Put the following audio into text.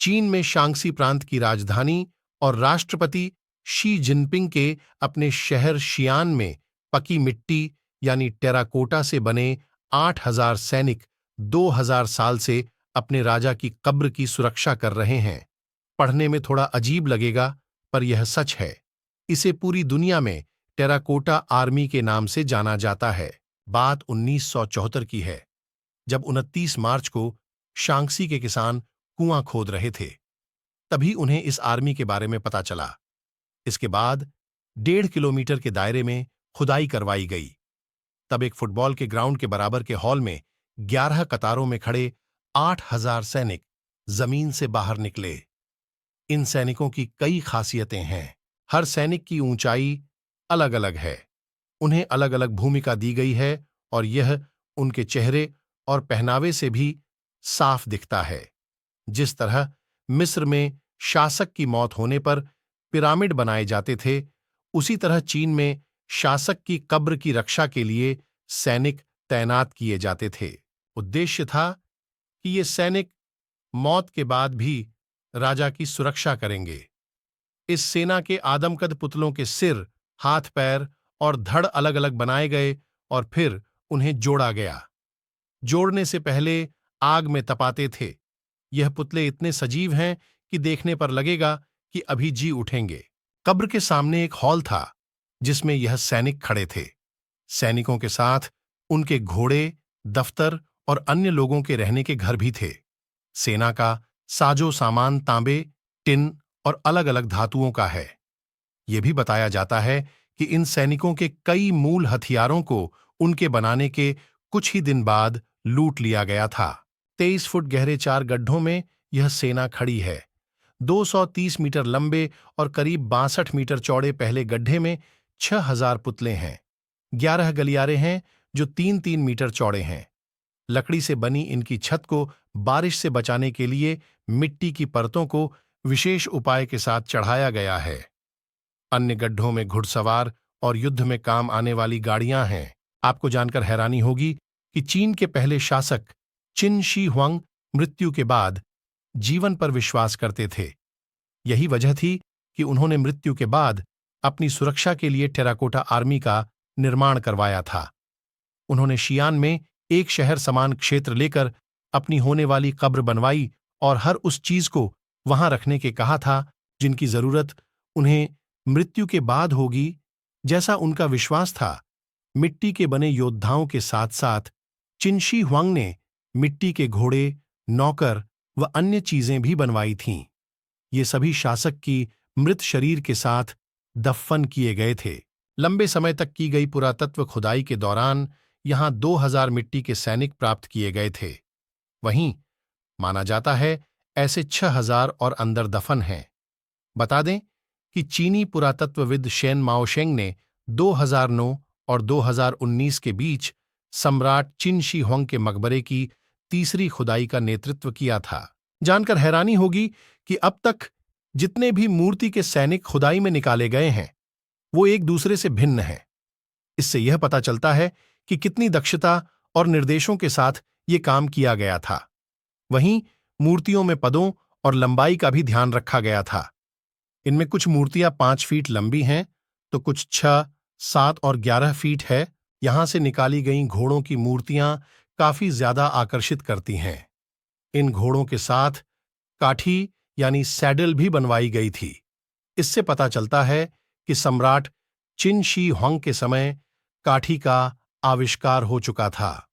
चीन में शांक्सी प्रांत की राजधानी और राष्ट्रपति शी जिनपिंग के अपने शहर शियान में पकी मिट्टी यानी टेराकोटा से बने 8,000 सैनिक 2,000 साल से अपने राजा की कब्र की सुरक्षा कर रहे हैं। पढ़ने में थोड़ा अजीब लगेगा, पर यह सच है। इसे पूरी दुनिया में टेराकोटा आर्मी के नाम से जाना जाता है। बात 1974 की है, जब 29 मार्च को शांक्सी के किसान कुआं खोद रहे थे। तभी उन्हें इस आर्मी के बारे में पता चला। इसके बाद 1.5 किलोमीटर के दायरे में खुदाई करवाई गई। तब एक फुटबॉल के ग्राउंड के बराबर के हॉल में 11 कतारों में खड़े 8,000 सैनिक जमीन से बाहर निकले। इन सैनिकों की कई खासियतें हैं। हर सैनिक की ऊंचाई अलग अलग है, उन्हें अलग अलग भूमिका दी गई है और यह उनके चेहरे और पहनावे से भी साफ दिखता है। जिस तरह मिस्र में शासक की मौत होने पर पिरामिड बनाए जाते थे, उसी तरह चीन में शासक की कब्र की रक्षा के लिए सैनिक तैनात किए जाते थे। उद्देश्य था कि ये सैनिक मौत के बाद भी राजा की सुरक्षा करेंगे। इस सेना के आदमकद पुतलों के सिर, हाथ पैर और धड़ अलग अलग बनाए गए और फिर उन्हें जोड़ा गया। जोड़ने से पहले आग में तपाते थे। यह पुतले इतने सजीव हैं कि देखने पर लगेगा कि अभी जी उठेंगे। कब्र के सामने एक हॉल था जिसमें यह सैनिक खड़े थे। सैनिकों के साथ उनके घोड़े, दफ्तर और अन्य लोगों के रहने के घर भी थे। सेना का साजो सामान तांबे, टिन और अलग अलग धातुओं का है। यह भी बताया जाता है कि इन सैनिकों के कई मूल हथियारों को उनके बनाने के कुछ ही दिन बाद लूट लिया गया था। 23 फुट गहरे 4 गड्ढों में यह सेना खड़ी है। 230 मीटर लंबे और करीब 62 मीटर चौड़े पहले गड्ढे में 6,000 पुतले हैं। 11 गलियारे हैं जो 3-3 मीटर चौड़े हैं। लकड़ी से बनी इनकी छत को बारिश से बचाने के लिए मिट्टी की परतों को विशेष उपाय के साथ चढ़ाया गया है। अन्य गड्ढों में घुड़सवार और युद्ध में काम आने वाली गाड़ियां हैं। आपको जानकर हैरानी होगी कि चीन के पहले शासक चिन शी हुआंग मृत्यु के बाद जीवन पर विश्वास करते थे। यही वजह थी कि उन्होंने मृत्यु के बाद अपनी सुरक्षा के लिए टेराकोटा आर्मी का निर्माण करवाया था। उन्होंने शियान में एक शहर समान क्षेत्र लेकर अपनी होने वाली कब्र बनवाई और हर उस चीज को वहां रखने के कहा था जिनकी जरूरत उन्हें मृत्यु के बाद होगी। जैसा उनका विश्वास था, मिट्टी के बने योद्धाओं के साथ साथ चिन शी हुआंग ने मिट्टी के घोड़े, नौकर व अन्य चीजें भी बनवाई थीं। ये सभी शासक की मृत शरीर के साथ दफन किए गए थे। लंबे समय तक की गई पुरातत्व खुदाई के दौरान यहां 2,000 मिट्टी के सैनिक प्राप्त किए गए थे। वहीं माना जाता है ऐसे 6,000 और अंदर दफन हैं। बता दें कि चीनी पुरातत्वविद शेन माओशेंग ने 2009 और 2019 के बीच सम्राट चिन शी हुआंग के मकबरे की तीसरी खुदाई का नेतृत्व किया था। जानकर हैरानी होगी कि अब तक जितने भी मूर्ति के सैनिक खुदाई में निकाले गए हैं, वो एक दूसरे से भिन्न हैं। इससे यह पता चलता है कि कितनी दक्षता और निर्देशों के साथ ये काम किया गया था। वहीं मूर्तियों में पदों और लंबाई का भी ध्यान रखा गया था। इनमें कुछ मूर्तियां 5 फीट लंबी हैं, तो कुछ 6, 7 और 11 फीट है। यहां से निकाली गई घोड़ों की मूर्तियां काफी ज्यादा आकर्षित करती हैं। इन घोड़ों के साथ काठी यानी सैडल भी बनवाई गई थी। इससे पता चलता है कि सम्राट चिन शी हुआंग के समय काठी का आविष्कार हो चुका था।